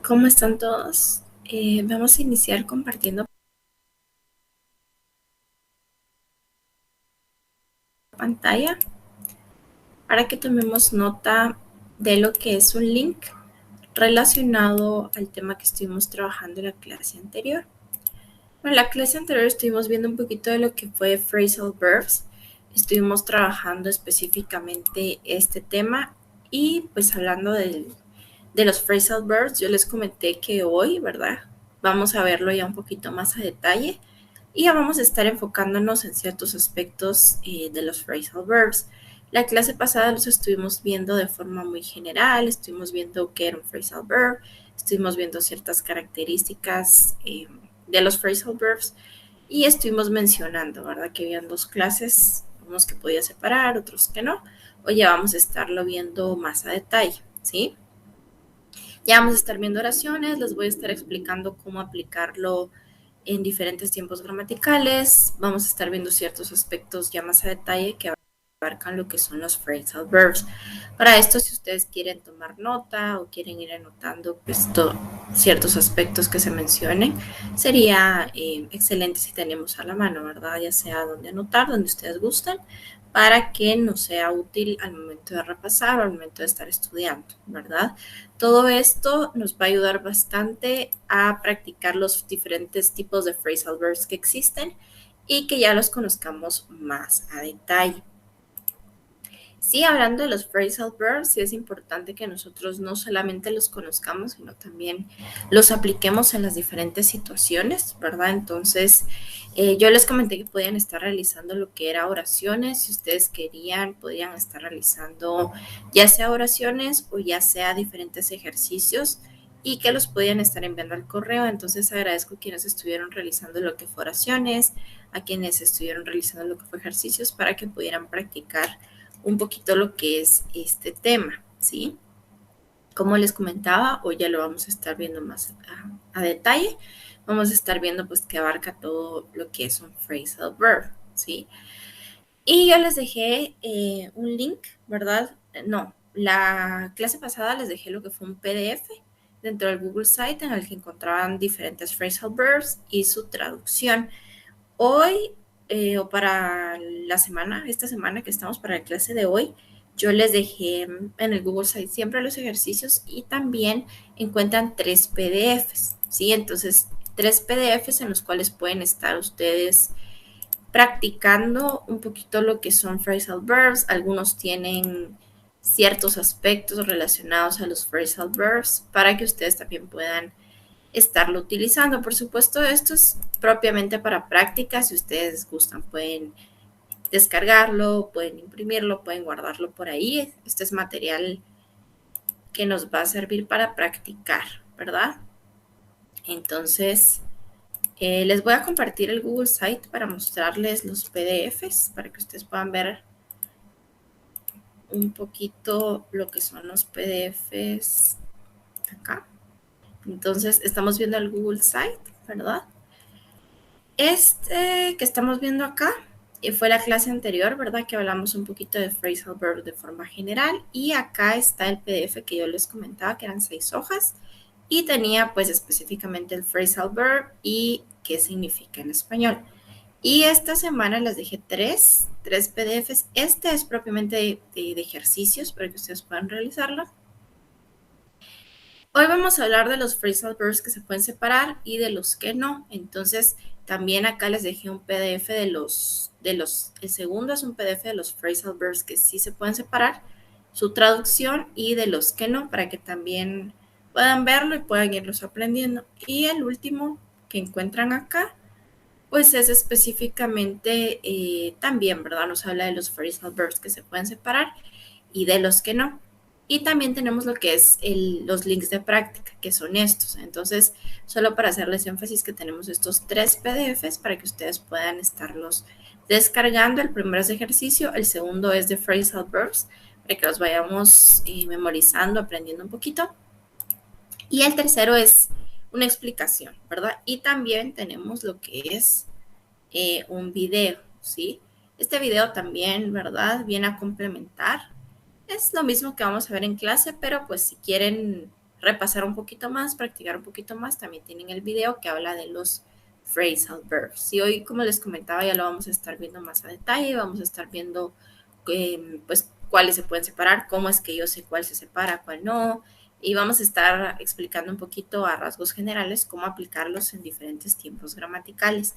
¿Cómo están todos? Vamos a iniciar compartiendo pantalla para que tomemos nota de lo que es un link relacionado al tema que estuvimos trabajando en la clase anterior. En la clase anterior estuvimos viendo un poquito de lo que fue phrasal verbs. Estuvimos trabajando específicamente este tema y pues hablando de los phrasal verbs, yo les comenté que hoy, ¿verdad? Vamos a verlo ya un poquito más a detalle y ya vamos a estar enfocándonos en ciertos aspectos de los phrasal verbs. La clase pasada los estuvimos viendo de forma muy general, estuvimos viendo qué era un phrasal verb, estuvimos viendo ciertas características de los phrasal verbs y estuvimos mencionando, ¿verdad? Que habían dos clases, unos que podía separar, otros que no. Hoy ya vamos a estarlo viendo más a detalle, ¿sí? Ya vamos a estar viendo oraciones, les voy a estar explicando cómo aplicarlo en diferentes tiempos gramaticales. Vamos a estar viendo ciertos aspectos ya más a detalle que abarcan lo que son los phrasal verbs. Para esto, si ustedes quieren tomar nota o quieren ir anotando pues, ciertos aspectos que se mencionen, sería excelente si tenemos a la mano, ¿verdad? Ya sea donde anotar, donde ustedes gusten, para que nos sea útil al momento de repasar o al momento de estar estudiando, ¿verdad? Todo esto nos va a ayudar bastante a practicar los diferentes tipos de phrasal verbs que existen y que ya los conozcamos más a detalle. Sí, hablando de los phrasal verbs, sí es importante que nosotros no solamente los conozcamos, sino también los apliquemos en las diferentes situaciones, ¿verdad? Entonces, yo les comenté que podían estar realizando lo que era oraciones. Si ustedes querían, podían estar realizando ya sea oraciones o ya sea diferentes ejercicios y que los podían estar enviando al correo. Entonces, agradezco a quienes estuvieron realizando lo que fue oraciones, a quienes estuvieron realizando lo que fue ejercicios para que pudieran practicar un poquito lo que es este tema, ¿sí? Como les comentaba, hoy ya lo vamos a estar viendo más a detalle. Vamos a estar viendo pues que abarca todo lo que es un phrasal verb, ¿sí? Y yo les dejé un link, ¿verdad? No, la clase pasada les dejé lo que fue un PDF dentro del Google Site en el que encontraban diferentes phrasal verbs y su traducción. Hoy o para la semana, esta semana que estamos para la clase de hoy, yo les dejé en el Google Site siempre los ejercicios y también encuentran 3 PDFs, ¿sí? Entonces, 3 PDFs en los cuales pueden estar ustedes practicando un poquito lo que son phrasal verbs. Algunos tienen ciertos aspectos relacionados a los phrasal verbs para que ustedes también puedan estarlo utilizando. Por supuesto, esto es propiamente para práctica. Si ustedes gustan, pueden descargarlo, pueden imprimirlo, pueden guardarlo por ahí. Este es material que nos va a servir para practicar, ¿verdad? Entonces, les voy a compartir el Google Site para mostrarles los PDFs, para que ustedes puedan ver un poquito lo que son los PDFs acá. Entonces, estamos viendo el Google Site, ¿verdad? Este que estamos viendo acá fue la clase anterior, ¿verdad? Que hablamos un poquito de phrasal verb de forma general. Y acá está el PDF que yo les comentaba, que eran 6 hojas. Y tenía pues específicamente el phrasal verb y qué significa en español. Y esta semana les dejé tres PDFs. Este es propiamente de ejercicios para que ustedes puedan realizarlo. Hoy vamos a hablar de los phrasal verbs que se pueden separar y de los que no. Entonces, también acá les dejé un PDF el segundo es un PDF de los phrasal verbs que sí se pueden separar, su traducción y de los que no, para que también puedan verlo y puedan irlos aprendiendo. Y el último que encuentran acá, pues es específicamente también, ¿verdad? Nos habla de los phrasal verbs que se pueden separar y de los que no. Y también tenemos lo que es los links de práctica, que son estos. Entonces, solo para hacerles énfasis que tenemos estos 3 PDFs para que ustedes puedan estarlos descargando. El primero es de ejercicio, el segundo es de phrasal verbs, para que los vayamos memorizando, aprendiendo un poquito. Y el tercero es una explicación, ¿verdad? Y también tenemos lo que es un video, ¿sí? Este video también, ¿verdad? Viene a complementar. Es lo mismo que vamos a ver en clase, pero pues si quieren repasar un poquito más, practicar un poquito más, también tienen el video que habla de los phrasal verbs. Y hoy, como les comentaba, ya lo vamos a estar viendo más a detalle, vamos a estar viendo pues cuáles se pueden separar, cómo es que yo sé cuál se separa, cuál no, y vamos a estar explicando un poquito a rasgos generales cómo aplicarlos en diferentes tiempos gramaticales.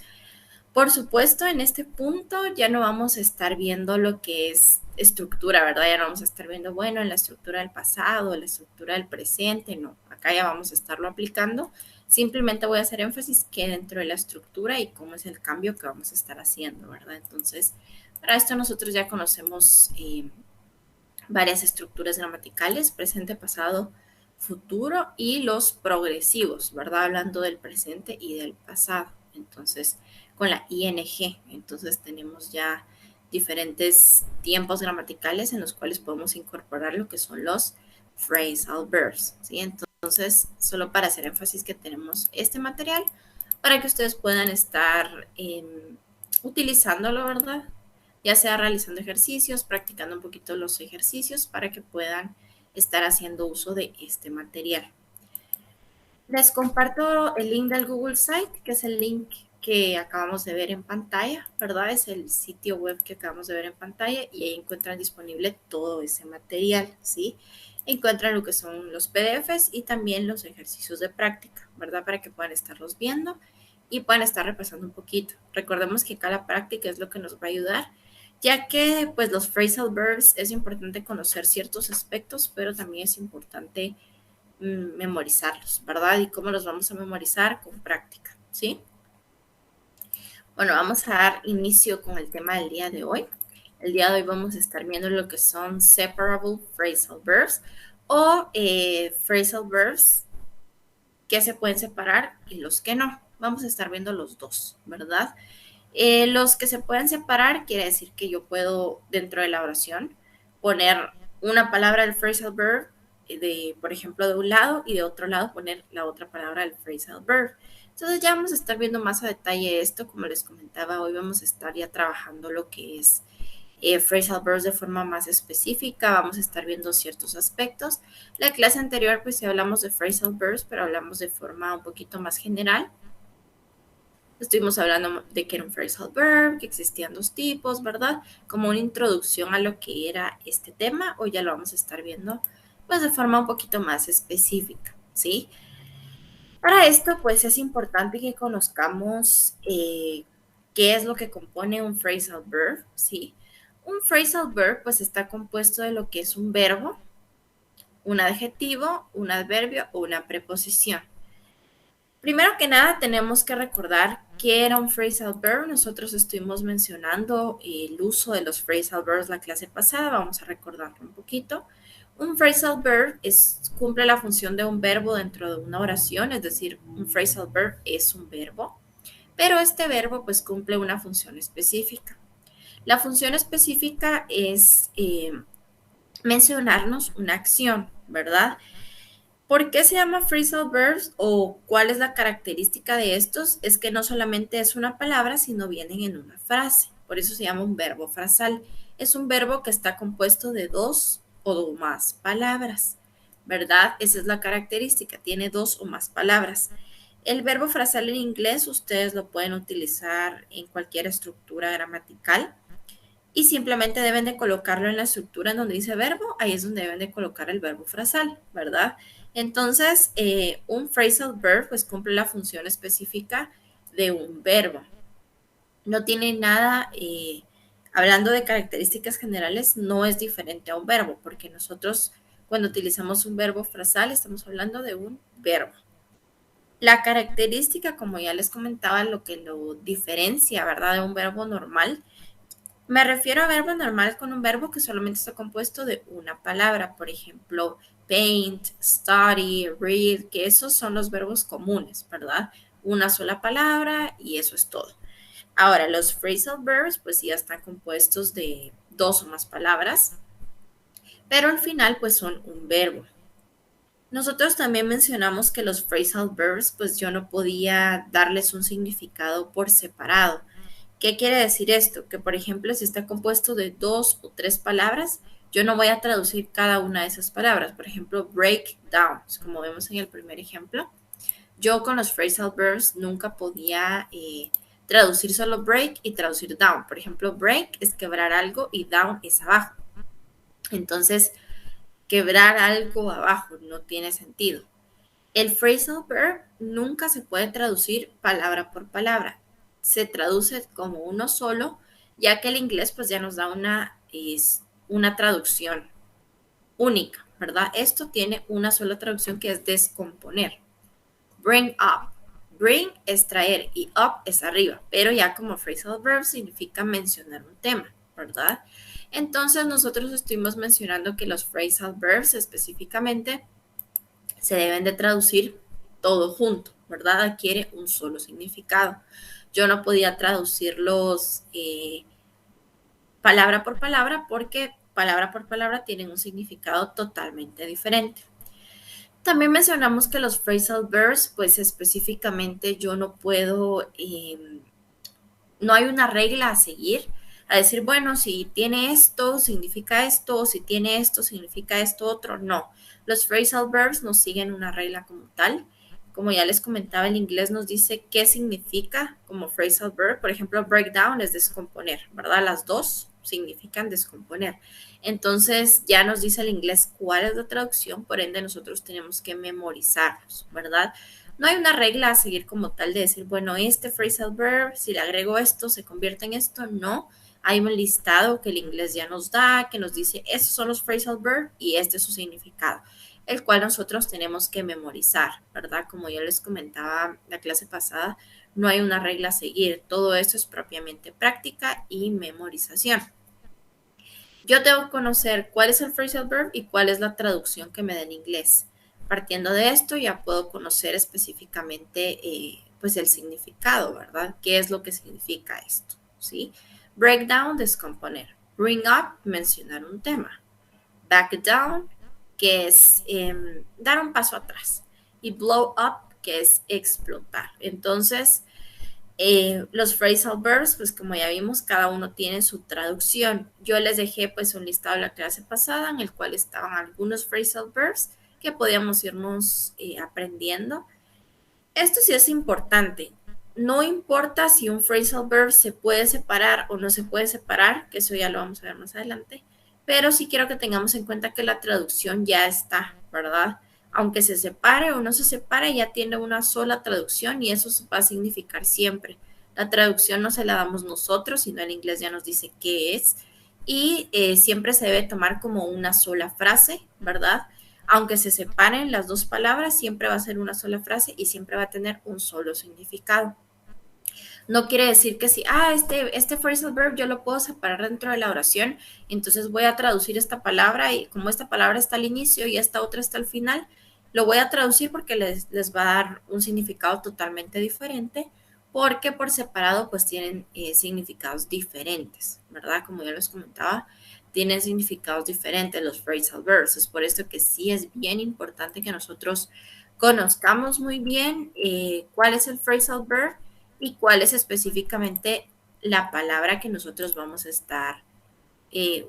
Por supuesto, en este punto ya no vamos a estar viendo lo que es estructura, ¿verdad? Ya no vamos a estar viendo, bueno, en la estructura del pasado, la estructura del presente, no. Acá ya vamos a estarlo aplicando. Simplemente voy a hacer énfasis que dentro de la estructura y cómo es el cambio que vamos a estar haciendo, ¿verdad? Entonces, para esto nosotros ya conocemos varias estructuras gramaticales, presente, pasado, futuro y los progresivos, ¿verdad? Hablando del presente y del pasado. Entonces, con la ing, entonces tenemos ya diferentes tiempos gramaticales en los cuales podemos incorporar lo que son los phrasal verbs, ¿sí? Entonces, solo para hacer énfasis que tenemos este material para que ustedes puedan estar utilizándolo, ¿verdad? Ya sea realizando ejercicios, practicando un poquito los ejercicios para que puedan estar haciendo uso de este material. Les comparto el link del Google Site, que es el link que acabamos de ver en pantalla, ¿verdad? Es el sitio web que acabamos de ver en pantalla y ahí encuentran disponible todo ese material, ¿sí? Encuentran lo que son los PDFs y también los ejercicios de práctica, ¿verdad? Para que puedan estarlos viendo y puedan estar repasando un poquito. Recordemos que acá la práctica es lo que nos va a ayudar, ya que pues los phrasal verbs es importante conocer ciertos aspectos, pero también es importante memorizarlos, ¿verdad? ¿Y cómo los vamos a memorizar? Con práctica, ¿sí? Bueno, vamos a dar inicio con el tema del día de hoy. El día de hoy vamos a estar viendo lo que son separable phrasal verbs o phrasal verbs que se pueden separar y los que no. Vamos a estar viendo los dos, ¿verdad? Los que se pueden separar quiere decir que yo puedo, dentro de la oración, poner una palabra del phrasal verb, por ejemplo, de un lado y de otro lado poner la otra palabra del phrasal verb. Entonces ya vamos a estar viendo más a detalle esto, como les comentaba, hoy vamos a estar ya trabajando lo que es phrasal verbs de forma más específica, vamos a estar viendo ciertos aspectos. La clase anterior pues sí hablamos de phrasal verbs, pero hablamos de forma un poquito más general. Estuvimos hablando de que era un phrasal verb, que existían dos tipos, ¿verdad? Como una introducción a lo que era este tema, hoy ya lo vamos a estar viendo pues de forma un poquito más específica, ¿sí? Para esto pues es importante que conozcamos qué es lo que compone un phrasal verb, ¿sí? Un phrasal verb pues está compuesto de lo que es un verbo, un adjetivo, un adverbio o una preposición. Primero que nada, tenemos que recordar qué era un phrasal verb. Nosotros estuvimos mencionando el uso de los phrasal verbs la clase pasada. Vamos a recordarlo un poquito. Un phrasal verb cumple la función de un verbo dentro de una oración, es decir, un phrasal verb es un verbo, pero este verbo pues cumple una función específica. La función específica es mencionarnos una acción, ¿verdad? ¿Por qué se llama phrasal verbs o cuál es la característica de estos? Es que no solamente es una palabra, sino vienen en una frase. Por eso se llama un verbo frasal. Es un verbo que está compuesto de dos o más palabras, ¿verdad? Esa es la característica, tiene dos o más palabras. El verbo frasal en inglés ustedes lo pueden utilizar en cualquier estructura gramatical y simplemente deben de colocarlo en la estructura en donde dice verbo, ahí es donde deben de colocar el verbo frasal, ¿verdad? Entonces, un phrasal verb pues cumple la función específica de un verbo. No tiene nada, hablando de características generales, no es diferente a un verbo, porque nosotros cuando utilizamos un verbo frasal estamos hablando de un verbo. La característica, como ya les comentaba, lo que lo diferencia, ¿verdad? De un verbo normal. Me refiero a verbo normal con un verbo que solamente está compuesto de una palabra, por ejemplo, paint, study, read, que esos son los verbos comunes, ¿verdad? Una sola palabra y eso es todo. Ahora, los phrasal verbs, pues ya están compuestos de dos o más palabras, pero al final, pues son un verbo. Nosotros también mencionamos que los phrasal verbs, pues yo no podía darles un significado por separado. ¿Qué quiere decir esto? Que, por ejemplo, si está compuesto de dos o tres palabras, yo no voy a traducir cada una de esas palabras. Por ejemplo, break down, como vemos en el primer ejemplo. Yo con los phrasal verbs nunca podía traducir solo break y traducir down. Por ejemplo, break es quebrar algo y down es abajo. Entonces, quebrar algo abajo no tiene sentido. El phrasal verb nunca se puede traducir palabra por palabra. Se traduce como uno solo, ya que el inglés pues ya nos da una traducción única, ¿verdad? Esto tiene una sola traducción que es descomponer. Bring up. Bring es traer y up es arriba, pero ya como phrasal verb significa mencionar un tema, ¿verdad? Entonces nosotros estuvimos mencionando que los phrasal verbs específicamente se deben de traducir todo junto, ¿verdad? Adquiere un solo significado. Yo no podía traducirlos palabra por palabra porque palabra por palabra tienen un significado totalmente diferente. También mencionamos que los phrasal verbs, pues específicamente yo no puedo, no hay una regla a seguir, a decir, bueno, si tiene esto, significa esto, o si tiene esto, significa esto otro. No, los phrasal verbs no siguen una regla como tal. Como ya les comentaba, el inglés nos dice qué significa como phrasal verb. Por ejemplo, breakdown es descomponer, ¿verdad? Las dos significan descomponer. Entonces ya nos dice el inglés cuál es la traducción, por ende nosotros tenemos que memorizarlos, ¿verdad? No hay una regla a seguir como tal de decir, bueno, este phrasal verb, si le agrego esto, se convierte en esto. No, hay un listado que el inglés ya nos da, que nos dice, estos son los phrasal verb y este es su significado, el cual nosotros tenemos que memorizar, ¿verdad? Como yo les comentaba la clase pasada, no hay una regla a seguir. Todo eso es propiamente práctica y memorización. Yo tengo que conocer cuál es el phrasal verb y cuál es la traducción que me da en inglés. Partiendo de esto, ya puedo conocer específicamente pues el significado, ¿verdad? ¿Qué es lo que significa esto? ¿Sí? Breakdown, descomponer. Bring up, mencionar un tema. Back down, que es dar un paso atrás. Y blow up, que es explotar. Entonces, los phrasal verbs, pues como ya vimos, cada uno tiene su traducción. Yo les dejé pues un listado de la clase pasada en el cual estaban algunos phrasal verbs que podíamos irnos aprendiendo. Esto sí es importante. No importa si un phrasal verb se puede separar o no se puede separar, que eso ya lo vamos a ver más adelante, pero sí quiero que tengamos en cuenta que la traducción ya está, ¿verdad? Aunque se separe o no se separe, ya tiene una sola traducción y eso va a significar siempre. La traducción no se la damos nosotros, sino el inglés ya nos dice qué es. Y siempre se debe tomar como una sola frase, ¿verdad? Aunque se separen las dos palabras, siempre va a ser una sola frase y siempre va a tener un solo significado. No quiere decir que si, este phrasal verb yo lo puedo separar dentro de la oración, entonces voy a traducir esta palabra y como esta palabra está al inicio y esta otra está al final, lo voy a traducir porque les va a dar un significado totalmente diferente, porque por separado pues tienen significados diferentes, ¿verdad? Como ya les comentaba, tienen significados diferentes los phrasal verbs. Es por esto que sí es bien importante que nosotros conozcamos muy bien cuál es el phrasal verb y cuál es específicamente la palabra que nosotros vamos a estar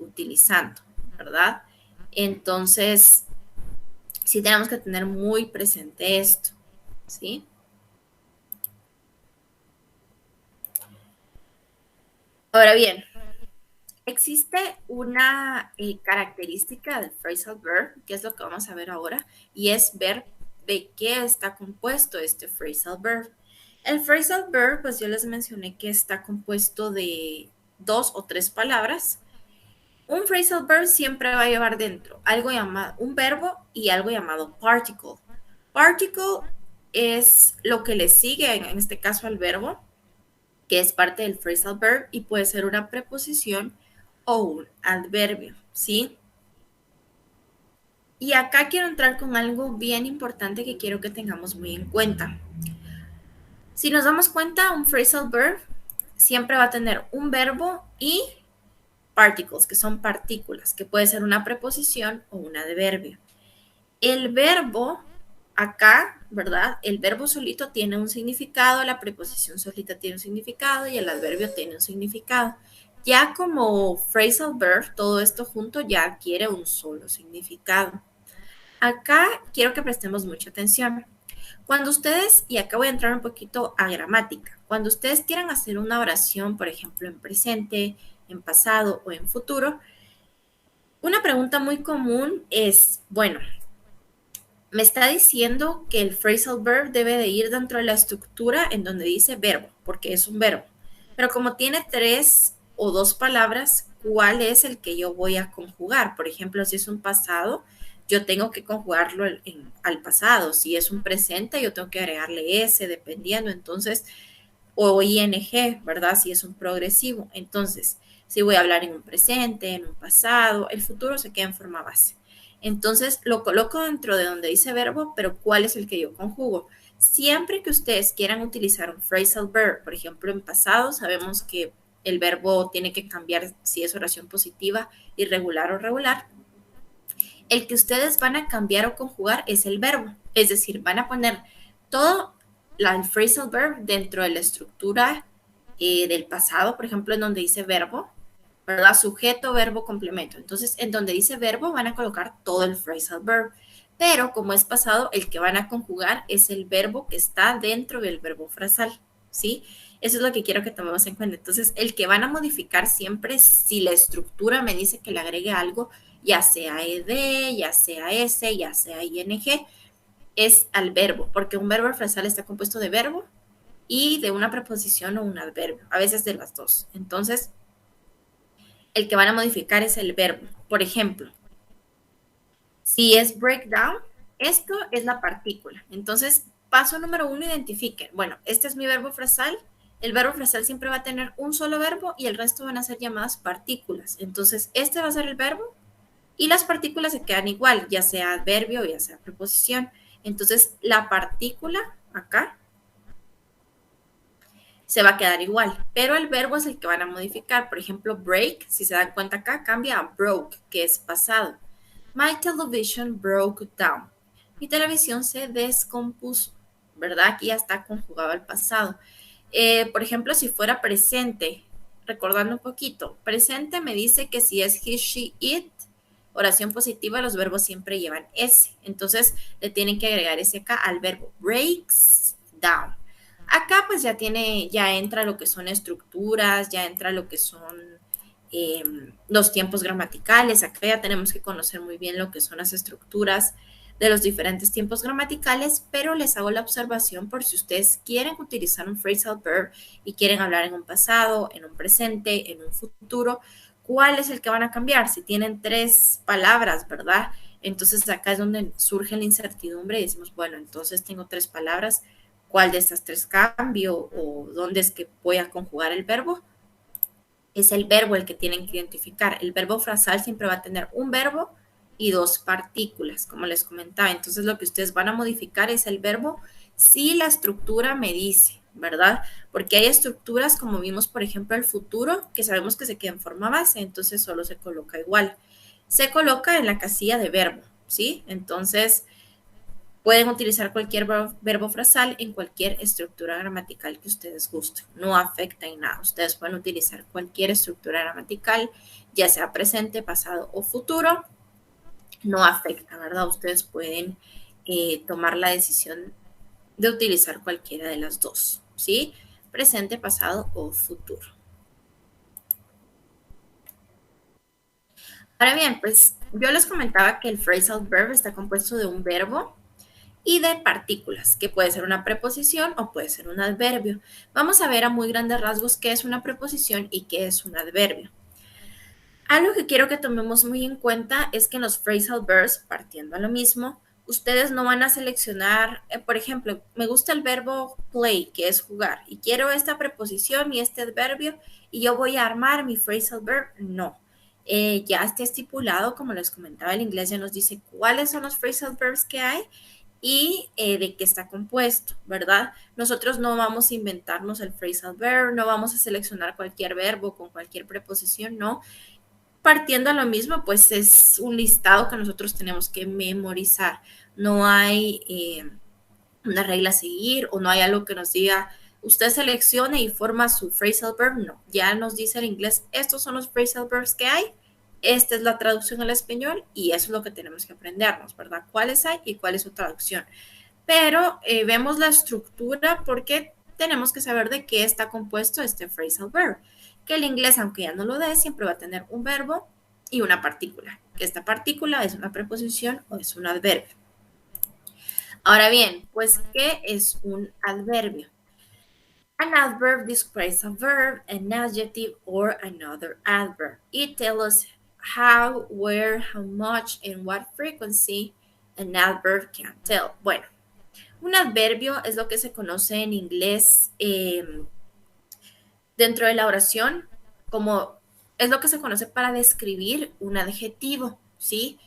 utilizando, ¿verdad? Entonces, sí tenemos que tener muy presente esto, ¿sí? Ahora bien, existe una característica del phrasal verb, que es lo que vamos a ver ahora, y es ver de qué está compuesto este phrasal verb. El phrasal verb, pues yo les mencioné que está compuesto de dos o tres palabras. Un phrasal verb siempre va a llevar dentro algo llamado un verbo y algo llamado particle. Particle es lo que le sigue, en este caso al verbo, que es parte del phrasal verb y puede ser una preposición o un adverbio, ¿sí? Y acá quiero entrar con algo bien importante que quiero que tengamos muy en cuenta. Si nos damos cuenta, un phrasal verb siempre va a tener un verbo y particles, que son partículas, que puede ser una preposición o un adverbio. El verbo acá, ¿verdad? El verbo solito tiene un significado, la preposición solita tiene un significado y el adverbio tiene un significado. Ya como phrasal verb, todo esto junto ya adquiere un solo significado. Acá quiero que prestemos mucha atención. Cuando ustedes, y acá voy a entrar un poquito a gramática, cuando ustedes quieran hacer una oración, por ejemplo, en presente, en pasado o en futuro, una pregunta muy común es, bueno, me está diciendo que el phrasal verb debe de ir dentro de la estructura en donde dice verbo, porque es un verbo. Pero como tiene tres o dos palabras, ¿cuál es el que yo voy a conjugar? Por ejemplo, si es un pasado, yo tengo que conjugarlo al pasado. Si es un presente, yo tengo que agregarle S, dependiendo. Entonces, o ing, ¿verdad? Si es un progresivo. Entonces, si voy a hablar en un presente, en un pasado, el futuro se queda en forma base. Entonces, lo coloco dentro de donde dice verbo, pero ¿cuál es el que yo conjugo? Siempre que ustedes quieran utilizar un phrasal verb, por ejemplo, en pasado, sabemos que el verbo tiene que cambiar si es oración positiva, irregular o regular. El que ustedes van a cambiar o conjugar es el verbo. Es decir, van a poner todo el phrasal verb dentro de la estructura del pasado, por ejemplo, en donde dice verbo, ¿verdad? Sujeto, verbo, complemento. Entonces, en donde dice verbo van a colocar todo el phrasal verb. Pero como es pasado, el que van a conjugar es el verbo que está dentro del verbo frasal, ¿sí? Eso es lo que quiero que tomemos en cuenta. Entonces, el que van a modificar siempre, si la estructura me dice que le agregue algo, ya sea ed, ya sea s, ya sea ing, es al verbo, porque un verbo frasal está compuesto de verbo y de una preposición o un adverbio, a veces de las dos. Entonces, el que van a modificar es el verbo. Por ejemplo, si es breakdown, esto es la partícula. Entonces, paso número 1, identifiquen. Bueno, este es mi verbo frasal. El verbo frasal siempre va a tener un solo verbo y el resto van a ser llamadas partículas. Entonces, este va a ser el verbo y las partículas se quedan igual, ya sea adverbio o ya sea preposición. Entonces, la partícula acá se va a quedar igual, pero el verbo es el que van a modificar. Por ejemplo, break, si se dan cuenta acá, cambia a broke, que es pasado. My television broke down. Mi televisión se descompuso, ¿verdad? Aquí ya está conjugado al pasado. Por ejemplo, si fuera presente, recordando un poquito, presente me dice que si es he, she, it, oración positiva, los verbos siempre llevan S. Entonces, le tienen que agregar ese acá al verbo breaks down. Acá pues ya entra lo que son estructuras, ya entra lo que son los tiempos gramaticales. Acá ya tenemos que conocer muy bien lo que son las estructuras de los diferentes tiempos gramaticales, pero les hago la observación por si ustedes quieren utilizar un phrasal verb y quieren hablar en un pasado, en un presente, en un futuro, ¿cuál es el que van a cambiar? Si tienen tres palabras, ¿verdad? Entonces acá es donde surge la incertidumbre y decimos, bueno, entonces tengo tres palabras, ¿cuál de estas tres cambio o dónde es que voy a conjugar el verbo? Es el verbo el que tienen que identificar. El verbo frasal siempre va a tener un verbo y dos partículas, como les comentaba. Entonces lo que ustedes van a modificar es el verbo si la estructura me dice, ¿verdad? Porque hay estructuras como vimos, por ejemplo, el futuro, que sabemos que se queda en forma base, entonces solo se coloca igual. Se coloca en la casilla de verbo, ¿sí? Entonces, pueden utilizar cualquier verbo frasal en cualquier estructura gramatical que ustedes gusten. No afecta en nada. Ustedes pueden utilizar cualquier estructura gramatical, ya sea presente, pasado o futuro. No afecta, ¿verdad? Ustedes pueden tomar la decisión de utilizar cualquiera de las dos, ¿sí? Presente, pasado o futuro. Ahora bien, pues yo les comentaba que el phrasal verb está compuesto de un verbo y de partículas, que puede ser una preposición o puede ser un adverbio. Vamos a ver a muy grandes rasgos qué es una preposición y qué es un adverbio. Algo que quiero que tomemos muy en cuenta es que en los phrasal verbs, partiendo a lo mismo, ustedes no van a seleccionar, por ejemplo, me gusta el verbo play, que es jugar, y quiero esta preposición y este adverbio, y yo voy a armar mi phrasal verb. No. Ya está estipulado, como les comentaba, el inglés ya nos dice cuáles son los phrasal verbs que hay y de qué está compuesto, ¿verdad? Nosotros no vamos a inventarnos el phrasal verb, no vamos a seleccionar cualquier verbo con cualquier preposición, no. Partiendo a lo mismo, pues es un listado que nosotros tenemos que memorizar. No hay una regla a seguir o no hay algo que nos diga usted seleccione y forma su phrasal verb, no. Ya nos dice el inglés, estos son los phrasal verbs que hay, esta es la traducción al español y eso es lo que tenemos que aprendernos, ¿verdad? ¿Cuáles hay y cuál es su traducción? Pero vemos la estructura porque tenemos que saber de qué está compuesto este phrasal verb. Que el inglés, aunque ya no lo dé, siempre va a tener un verbo y una partícula. Que esta partícula es una preposición o es un adverbio. Ahora bien, pues, ¿qué es un adverbio? An adverb describes a verb, an adjective, or another adverb. It tells us how, where, how much, and what frequency an adverb can tell. Bueno, un adverbio es lo que se conoce en inglés dentro de la oración como es lo que se conoce para describir un adjetivo, ¿sí?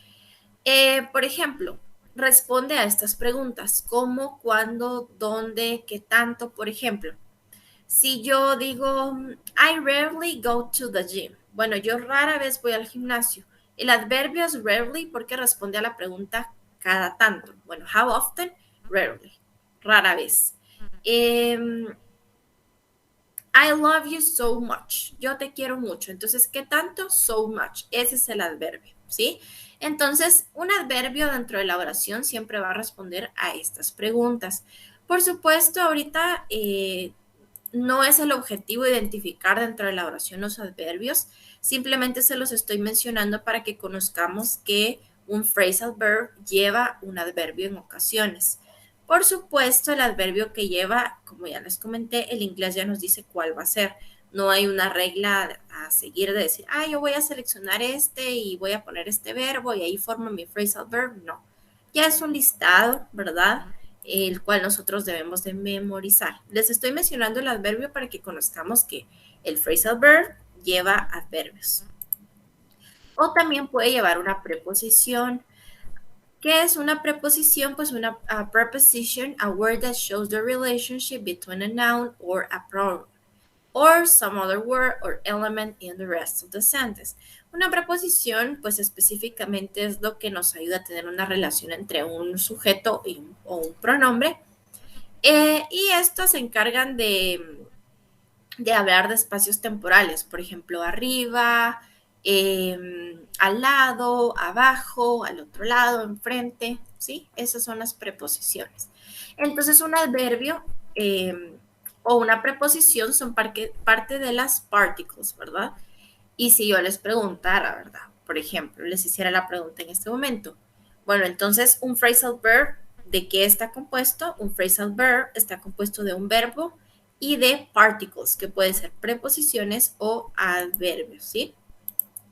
Por ejemplo, responde a estas preguntas, ¿cómo, cuándo, dónde, qué tanto? Por ejemplo, si yo digo, I rarely go to the gym. Bueno, yo rara vez voy al gimnasio. El adverbio es rarely porque responde a la pregunta cada tanto. Bueno, how often? Rarely. Rara vez. I love you so much. Yo te quiero mucho. Entonces, ¿qué tanto? So much. Ese es el adverbio, ¿sí? Entonces, un adverbio dentro de la oración siempre va a responder a estas preguntas. Por supuesto, ahorita no es el objetivo identificar dentro de la oración los adverbios. Simplemente se los estoy mencionando para que conozcamos que un phrasal verb lleva un adverbio en ocasiones. Por supuesto, el adverbio que lleva, como ya les comenté, el inglés ya nos dice cuál va a ser. No hay una regla a seguir de decir, yo voy a seleccionar este y voy a poner este verbo y ahí formo mi phrasal verb. No, ya es un listado, ¿verdad? El cual nosotros debemos de memorizar. Les estoy mencionando el adverbio para que conozcamos que el phrasal verb lleva adverbios. O también puede llevar una preposición. ¿Qué es una preposición? Pues una preposition, a word that shows the relationship between a noun or a pronoun, or some other word or element in the rest of the sentence. Una preposición, pues específicamente es lo que nos ayuda a tener una relación entre un sujeto o un pronombre. Y estos se encargan de hablar de espacios temporales, por ejemplo, arriba, al lado, abajo, al otro lado, enfrente, ¿sí? Esas son las preposiciones. Entonces, un adverbio o una preposición son parte de las particles, ¿verdad? Y si yo les preguntara, ¿verdad? Por ejemplo, les hiciera la pregunta en este momento. Bueno, entonces, un phrasal verb, ¿de qué está compuesto? Un phrasal verb está compuesto de un verbo y de particles, que pueden ser preposiciones o adverbios, ¿sí?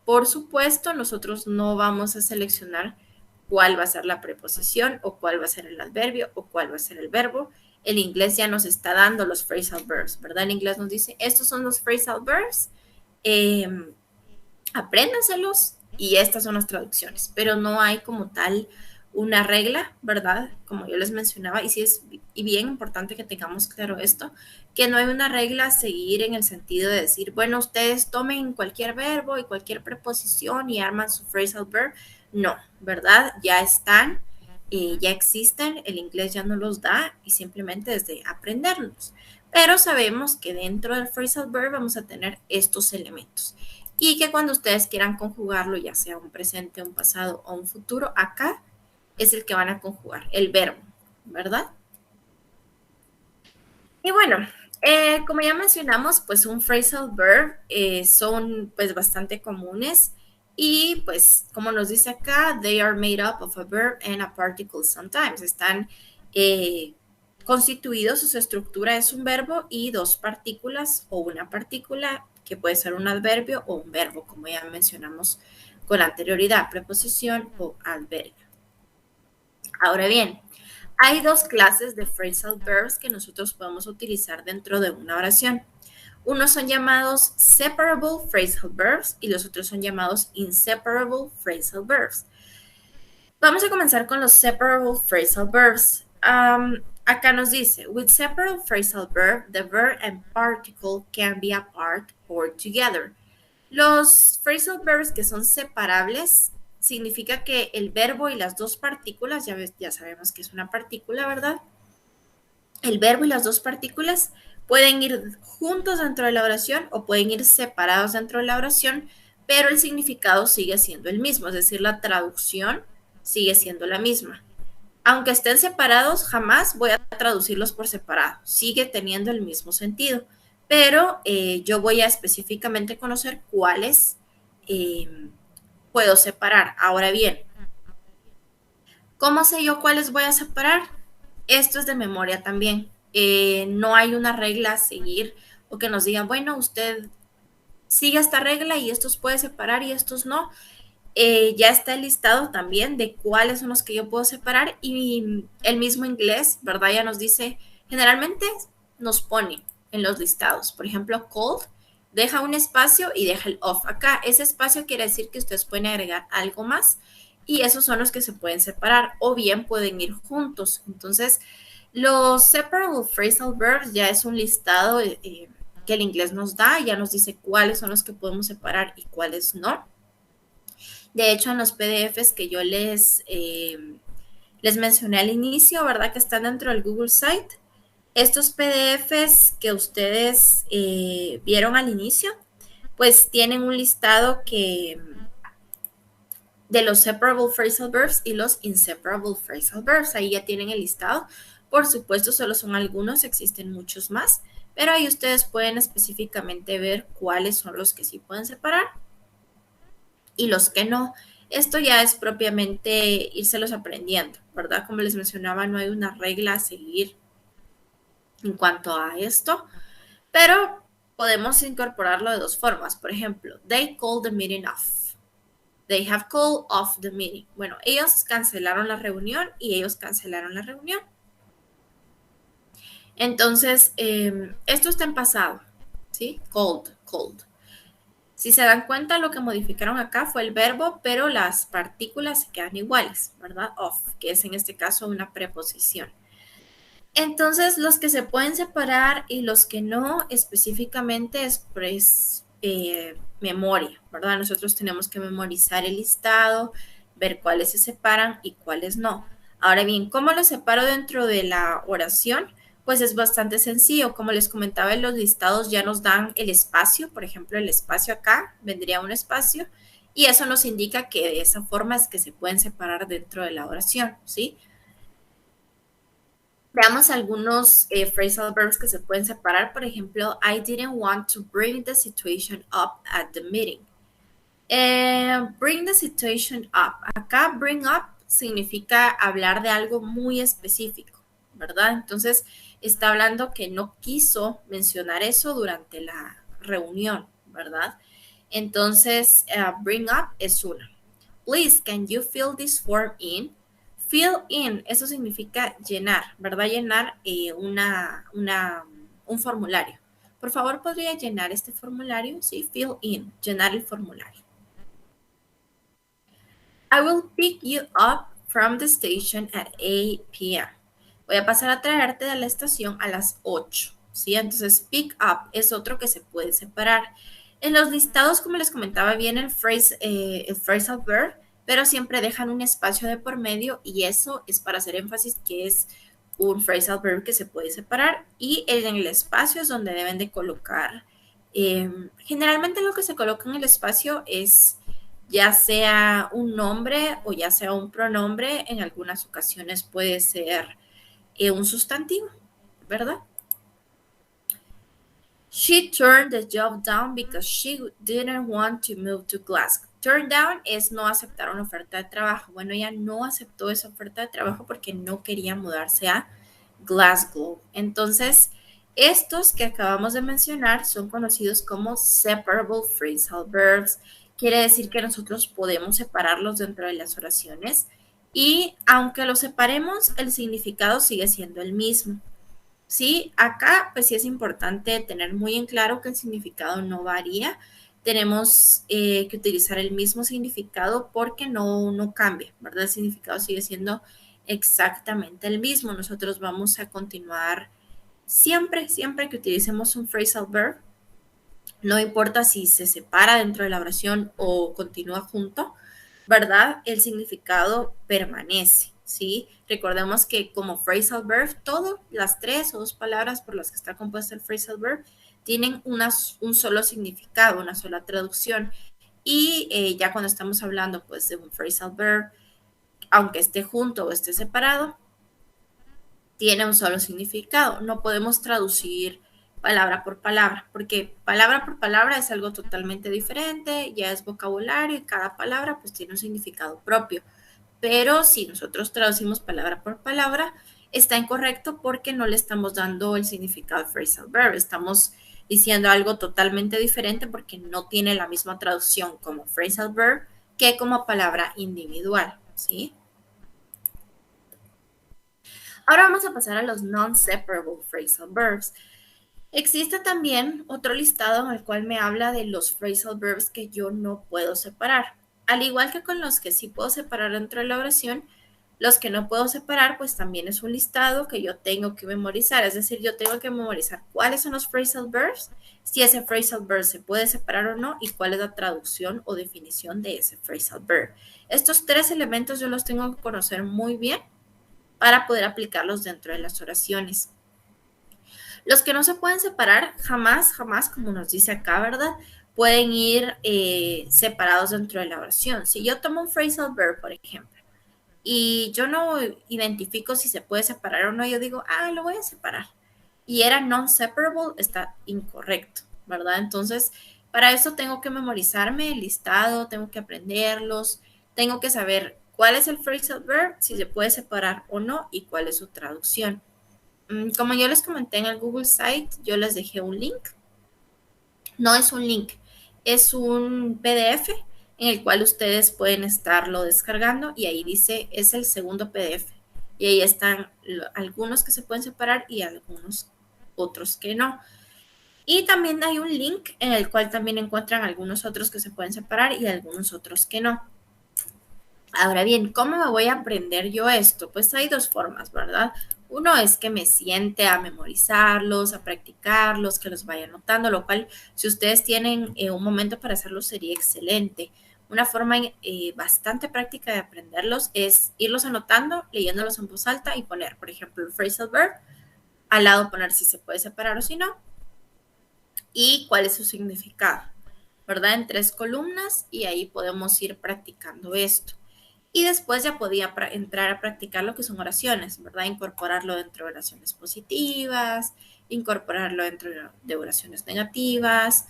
Por supuesto, nosotros no vamos a seleccionar cuál va a ser la preposición o cuál va a ser el adverbio o cuál va a ser el verbo. El inglés ya nos está dando los phrasal verbs, ¿verdad? El inglés nos dice, estos son los phrasal verbs, apréndanselos y estas son las traducciones, pero no hay como tal una regla, ¿verdad? Como yo les mencionaba, y sí es bien importante que tengamos claro esto, que no hay una regla a seguir en el sentido de decir, bueno, ustedes tomen cualquier verbo y cualquier preposición y arman su phrasal verb. No, ¿verdad? Ya están, ya existen, el inglés ya no los da y simplemente es de aprenderlos. Pero sabemos que dentro del phrasal verb vamos a tener estos elementos y que cuando ustedes quieran conjugarlo, ya sea un presente, un pasado o un futuro, acá es el que van a conjugar, el verbo, ¿verdad? Y bueno, como ya mencionamos, pues un phrasal verb son pues bastante comunes y pues como nos dice acá, they are made up of a verb and a particle sometimes. Están constituidos, su estructura es un verbo y dos partículas o una partícula que puede ser un adverbio o un verbo, como ya mencionamos con anterioridad, preposición o adverbio. Ahora bien, hay dos clases de phrasal verbs que nosotros podemos utilizar dentro de una oración. Unos son llamados separable phrasal verbs y los otros son llamados inseparable phrasal verbs. Vamos a comenzar con los separable phrasal verbs. Acá nos dice, with separable phrasal verb, the verb and particle can be apart or together. Los phrasal verbs que son separables significa que el verbo y las dos partículas, ya sabemos que es una partícula, ¿verdad? El verbo y las dos partículas Pueden ir juntos dentro de la oración o pueden ir separados dentro de la oración, pero el significado sigue siendo el mismo, es decir, la traducción sigue siendo la misma. Aunque estén separados, jamás voy a traducirlos por separado. Sigue teniendo el mismo sentido. Pero yo voy a específicamente conocer cuáles puedo separar. Ahora bien, ¿cómo sé yo cuáles voy a separar? Esto es de memoria también. No hay una regla a seguir o que nos digan, bueno, usted sigue esta regla y estos puede separar y estos no. Ya está el listado también de cuáles son los que yo puedo separar y el mismo inglés, ¿verdad? Ya nos dice, generalmente nos pone en los listados, por ejemplo, cold, deja un espacio y deja el off. Acá ese espacio quiere decir que ustedes pueden agregar algo más y esos son los que se pueden separar o bien pueden ir juntos. Entonces, los separable phrasal verbs ya es un listado que el inglés nos da, ya nos dice cuáles son los que podemos separar y cuáles no. De hecho, en los PDFs que yo les mencioné al inicio, ¿verdad? Que están dentro del Google Site. Estos PDFs que ustedes vieron al inicio, pues tienen un listado de los separable phrasal verbs y los inseparable phrasal verbs. Ahí ya tienen el listado. Por supuesto, solo son algunos, existen muchos más, pero ahí ustedes pueden específicamente ver cuáles son los que sí pueden separar y los que no. Esto ya es propiamente írselos aprendiendo, ¿verdad? Como les mencionaba, no hay una regla a seguir en cuanto a esto, pero podemos incorporarlo de dos formas. Por ejemplo, they called the meeting off. They have called off the meeting. Bueno, ellos cancelaron la reunión y ellos cancelaron la reunión. Entonces, esto está en pasado, ¿sí? Called. Si se dan cuenta, lo que modificaron acá fue el verbo, pero las partículas se quedan iguales, ¿verdad? Of, que es en este caso una preposición. Entonces, los que se pueden separar y los que no, específicamente es pues, memoria, ¿verdad? Nosotros tenemos que memorizar el listado, ver cuáles se separan y cuáles no. Ahora bien, ¿cómo los separo dentro de la oración? Pues es bastante sencillo. Como les comentaba, en los listados ya nos dan el espacio. Por ejemplo, el espacio acá vendría un espacio y eso nos indica que de esa forma es que se pueden separar dentro de la oración, ¿sí? Veamos algunos phrasal verbs que se pueden separar. Por ejemplo, I didn't want to bring the situation up at the meeting. Bring the situation up. Acá bring up significa hablar de algo muy específico, ¿verdad? Entonces, está hablando que no quiso mencionar eso durante la reunión, ¿verdad? Entonces, bring up es una. Please, can you fill this form in? Fill in, eso significa llenar, ¿verdad? Llenar un formulario. Por favor, ¿podría llenar este formulario? Sí, fill in, llenar el formulario. I will pick you up from the station at 8 p.m. Voy a pasar a traerte de la estación a las 8, ¿sí? Entonces, pick up es otro que se puede separar. En los listados, como les comentaba, viene el phrasal verb, pero siempre dejan un espacio de por medio y eso es para hacer énfasis que es un phrasal verb que se puede separar y en el espacio es donde deben de colocar. Generalmente lo que se coloca en el espacio es ya sea un nombre o ya sea un pronombre, en algunas ocasiones puede ser un sustantivo, ¿verdad? She turned the job down because she didn't want to move to Glasgow. Turn down es no aceptar una oferta de trabajo. Bueno, ella no aceptó esa oferta de trabajo porque no quería mudarse a Glasgow. Entonces, estos que acabamos de mencionar son conocidos como separable phrasal verbs. Quiere decir que nosotros podemos separarlos dentro de las oraciones y aunque los separemos, el significado sigue siendo el mismo. Sí, acá pues sí es importante tener muy en claro que el significado no varía. Tenemos que utilizar el mismo significado porque no cambia, ¿verdad? El significado sigue siendo exactamente el mismo. Nosotros vamos a continuar siempre que utilicemos un phrasal verb, no importa si se separa dentro de la oración o continúa junto, ¿verdad? El significado permanece, ¿sí? Recordemos que como phrasal verb, todas las 3 o 2 palabras por las que está compuesto el phrasal verb tienen un solo significado, una sola traducción. Y ya cuando estamos hablando pues de un phrasal verb, aunque esté junto o esté separado, tiene un solo significado. No podemos traducir palabra por palabra, porque palabra por palabra es algo totalmente diferente, ya es vocabulario y cada palabra pues tiene un significado propio. Pero si nosotros traducimos palabra por palabra, está incorrecto porque no le estamos dando el significado al phrasal verb. Estamos diciendo algo totalmente diferente porque no tiene la misma traducción como phrasal verb que como palabra individual, ¿sí? Ahora vamos a pasar a los non-separable phrasal verbs. Existe también otro listado en el cual me habla de los phrasal verbs que yo no puedo separar. Al igual que con los que sí puedo separar dentro de la oración, los que no puedo separar, pues también es un listado que yo tengo que memorizar. Es decir, yo tengo que memorizar cuáles son los phrasal verbs, si ese phrasal verb se puede separar o no y cuál es la traducción o definición de ese phrasal verb. Estos 3 elementos yo los tengo que conocer muy bien para poder aplicarlos dentro de las oraciones. Los que no se pueden separar jamás, jamás, como nos dice acá, ¿verdad? Pueden ir separados dentro de la oración. Si yo tomo un phrasal verb, por ejemplo, y yo no identifico si se puede separar o no, yo digo, lo voy a separar. Y era non-separable, está incorrecto, ¿verdad? Entonces, para eso tengo que memorizarme el listado, tengo que aprenderlos, tengo que saber cuál es el phrasal verb, si se puede separar o no y cuál es su traducción. Como yo les comenté en el Google Site, yo les dejé un link. No es un link, es un PDF en el cual ustedes pueden estarlo descargando y ahí dice, es el segundo PDF. Y ahí están algunos que se pueden separar y algunos otros que no. Y también hay un link en el cual también encuentran algunos otros que se pueden separar y algunos otros que no. Ahora bien, ¿cómo me voy a aprender yo esto? Pues hay 2 formas, ¿verdad? Uno es que me siente a memorizarlos, a practicarlos, que los vaya anotando, lo cual si ustedes tienen un momento para hacerlo sería excelente. Una forma bastante práctica de aprenderlos es irlos anotando, leyéndolos en voz alta y poner, por ejemplo, el phrasal verb, al lado poner si se puede separar o si no, y cuál es su significado, ¿verdad? En 3 columnas y ahí podemos ir practicando esto. Y después ya podía entrar a practicar lo que son oraciones, ¿verdad? Incorporarlo dentro de oraciones positivas, incorporarlo dentro de oraciones negativas,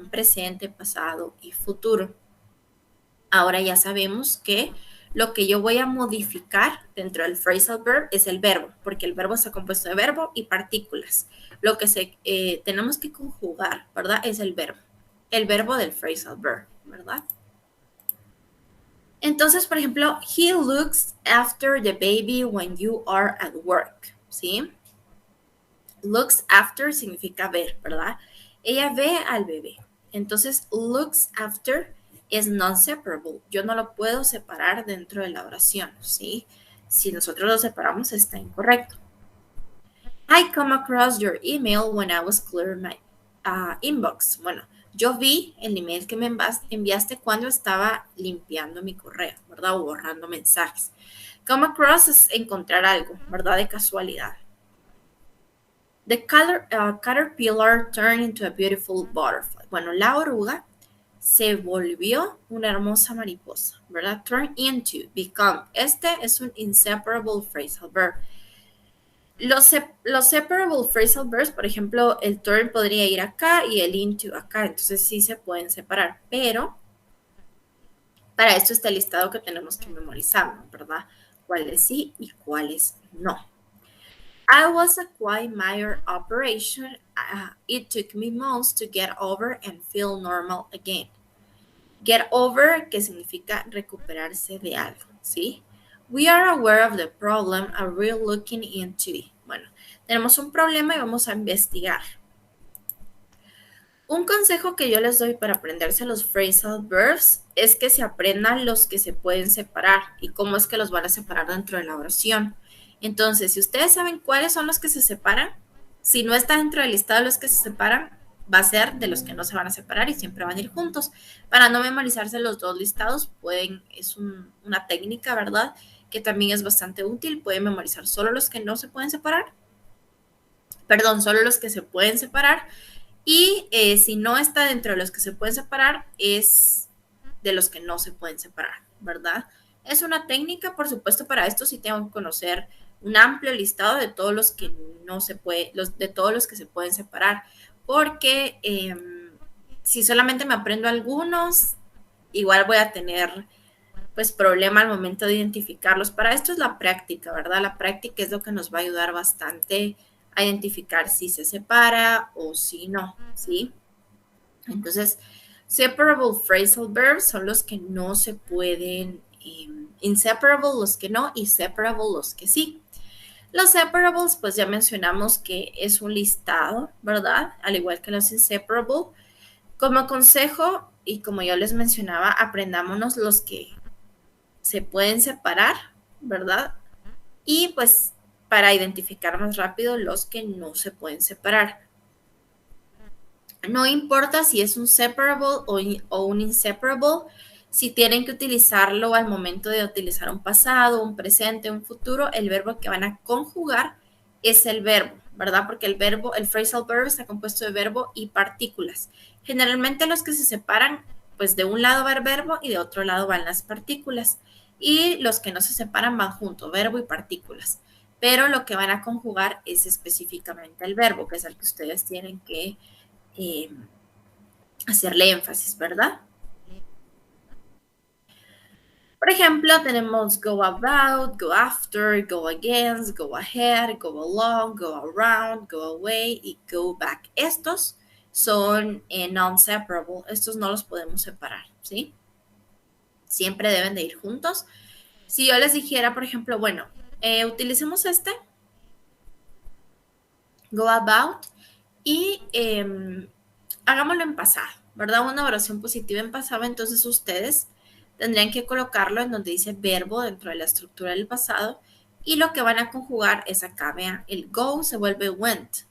presente, pasado y futuro. Ahora ya sabemos que lo que yo voy a modificar dentro del phrasal verb es el verbo, porque el verbo está compuesto de verbo y partículas. Lo que tenemos que conjugar, ¿verdad? Es el verbo del phrasal verb, ¿verdad? Entonces, por ejemplo, he looks after the baby when you are at work, ¿sí? Looks after significa ver, ¿verdad? Ella ve al bebé. Entonces, looks after es non-separable. Yo no lo puedo separar dentro de la oración, ¿sí? Si nosotros lo separamos, está incorrecto. I come across your email when I was clearing my inbox. Bueno, yo vi el email que me enviaste cuando estaba limpiando mi correo, ¿verdad? O borrando mensajes. Come across es encontrar algo, ¿verdad? De casualidad. The caterpillar turned into a beautiful butterfly. Bueno, la oruga se volvió una hermosa mariposa, ¿verdad? Turn into, become. Este es un inseparable phrasal verb. Los separable phrasal verbs, por ejemplo, el turn podría ir acá y el into acá, entonces sí se pueden separar, pero para esto está el listado que tenemos que memorizar, ¿verdad? Cuáles sí y cuáles no. I was a quite minor operation. It took me months to get over and feel normal again. Get over, que significa recuperarse de algo, ¿sí? We are aware of the problem and we're looking into it. Bueno, tenemos un problema y vamos a investigar. Un consejo que yo les doy para aprenderse los phrasal verbs es que se aprendan los que se pueden separar y cómo es que los van a separar dentro de la oración. Entonces, si ustedes saben cuáles son los que se separan, si no está dentro del listado de los que se separan, va a ser de los que no se van a separar y siempre van a ir juntos. Para no memorizarse los 2 listados, es una técnica, ¿verdad? que también es bastante útil. Pueden memorizar solo los que no se pueden separar. Perdón, solo los que se pueden separar. Y si no está dentro de los que se pueden separar, es de los que no se pueden separar, ¿verdad? Es una técnica, por supuesto, para esto sí tengo que conocer un amplio listado de todos los que no se puede, de todos los que se pueden separar, porque si solamente me aprendo algunos, igual voy a tener pues problema al momento de identificarlos. Para esto es la práctica, ¿verdad? La práctica es lo que nos va a ayudar bastante a identificar si se separa o si no, ¿sí? Entonces, separable phrasal verbs son los que no se pueden, inseparable los que no y separable los que sí. Los separables, pues ya mencionamos que es un listado, ¿verdad? Al igual que los inseparable. Como consejo, y como yo les mencionaba, aprendámonos los que se pueden separar, ¿verdad? Y pues para identificar más rápido los que no se pueden separar. No importa si es un separable o un inseparable, si tienen que utilizarlo al momento de utilizar un pasado, un presente, un futuro, el verbo que van a conjugar es el verbo, ¿verdad? Porque el verbo, el phrasal verb está compuesto de verbo y partículas. Generalmente los que se separan, pues de un lado va el verbo y de otro lado van las partículas. Y los que no se separan van juntos, verbo y partículas. Pero lo que van a conjugar es específicamente el verbo, que es el que ustedes tienen que hacerle énfasis, ¿verdad? Por ejemplo, tenemos go about, go after, go against, go ahead, go along, go around, go away y go back. Estos son non-separable. Estos no los podemos separar, ¿sí? Siempre deben de ir juntos. Si yo les dijera, por ejemplo, bueno, utilicemos este, go about, y hagámoslo en pasado, ¿verdad? Una oración positiva en pasado, entonces ustedes tendrían que colocarlo en donde dice verbo dentro de la estructura del pasado y lo que van a conjugar es acá, vean, el go se vuelve went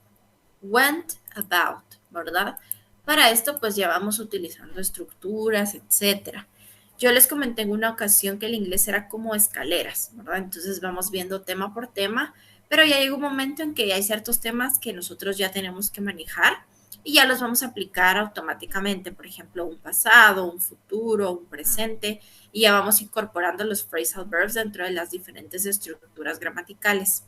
about, ¿verdad? Para esto pues ya vamos utilizando estructuras, etcétera. Yo les comenté en una ocasión que el inglés era como escaleras, ¿verdad? Entonces vamos viendo tema por tema, pero ya llega un momento en que hay ciertos temas que nosotros ya tenemos que manejar y ya los vamos a aplicar automáticamente, por ejemplo, un pasado, un futuro, un presente, y ya vamos incorporando los phrasal verbs dentro de las diferentes estructuras gramaticales.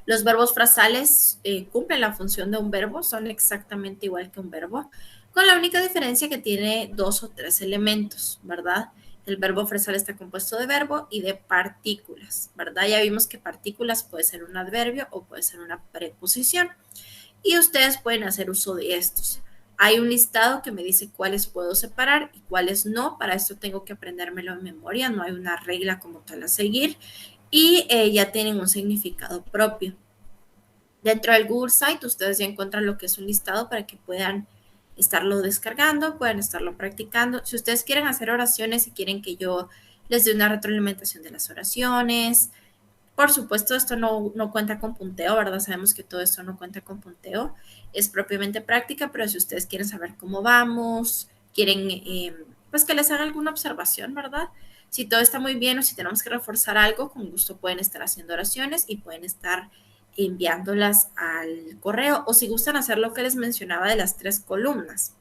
Los verbos frasales cumplen la función de un verbo, son exactamente igual que un verbo, con la única diferencia que tiene 2 o 3 elementos, ¿verdad? El verbo frasal está compuesto de verbo y de partículas, ¿verdad? Ya vimos que partículas puede ser un adverbio o puede ser una preposición. Y ustedes pueden hacer uso de estos. Hay un listado que me dice cuáles puedo separar y cuáles no. Para esto tengo que aprendérmelo en memoria. No hay una regla como tal a seguir. Y ya tienen un significado propio. Dentro del Google Site ustedes ya encuentran lo que es un listado para que puedan estarlo descargando, puedan estarlo practicando. Si ustedes quieren hacer oraciones y quieren que yo les dé una retroalimentación de las oraciones, por supuesto, esto no cuenta con punteo, ¿verdad? Sabemos que todo esto no cuenta con punteo. Es propiamente práctica, pero si ustedes quieren saber cómo vamos, quieren pues que les haga alguna observación, ¿verdad? Si todo está muy bien o si tenemos que reforzar algo, con gusto pueden estar haciendo oraciones y pueden estar enviándolas al correo. O si gustan hacer lo que les mencionaba de las 3 columnas.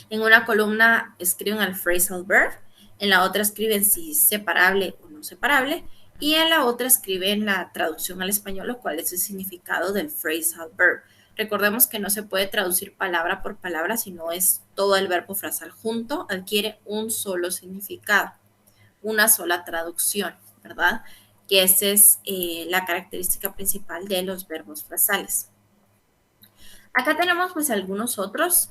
En una columna escriben el phrasal verb, en la otra escriben si es separable o no separable, y en la otra escriben la traducción al español, lo cual es el significado del phrasal verb. Recordemos que no se puede traducir palabra por palabra, sino es todo el verbo frasal junto, adquiere un solo significado, una sola traducción, ¿verdad? Que esa es la característica principal de los verbos frasales. Acá tenemos pues algunos otros.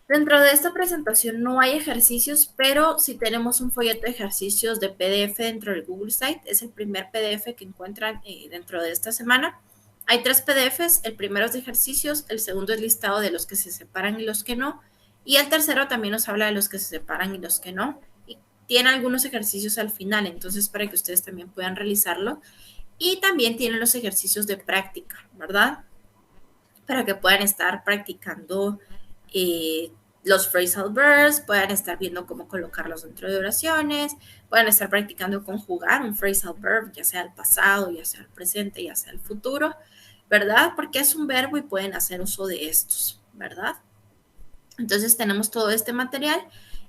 Dentro de esta presentación no hay ejercicios, pero sí tenemos un folleto de ejercicios de PDF dentro del Google Site. Es el primer PDF que encuentran dentro de esta semana. Hay 3 PDFs, el primero es de ejercicios, el segundo es listado de los que se separan y los que no, y el tercero también nos habla de los que se separan y los que no. Y tiene algunos ejercicios al final, entonces para que ustedes también puedan realizarlo. Y también tienen los ejercicios de práctica, ¿verdad? Para que puedan estar practicando los phrasal verbs, puedan estar viendo cómo colocarlos dentro de oraciones, puedan estar practicando conjugar un phrasal verb, ya sea el pasado, ya sea el presente, ya sea el futuro, ¿verdad? Porque es un verbo y pueden hacer uso de estos, ¿verdad? Entonces tenemos todo este material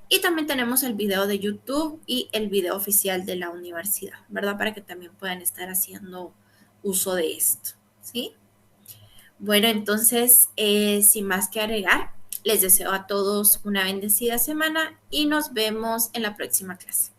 y también tenemos el video de YouTube y el video oficial de la universidad, ¿verdad? Para que también puedan estar haciendo uso de esto, ¿sí? Bueno, entonces, sin más que agregar, les deseo a todos una bendecida semana y nos vemos en la próxima clase.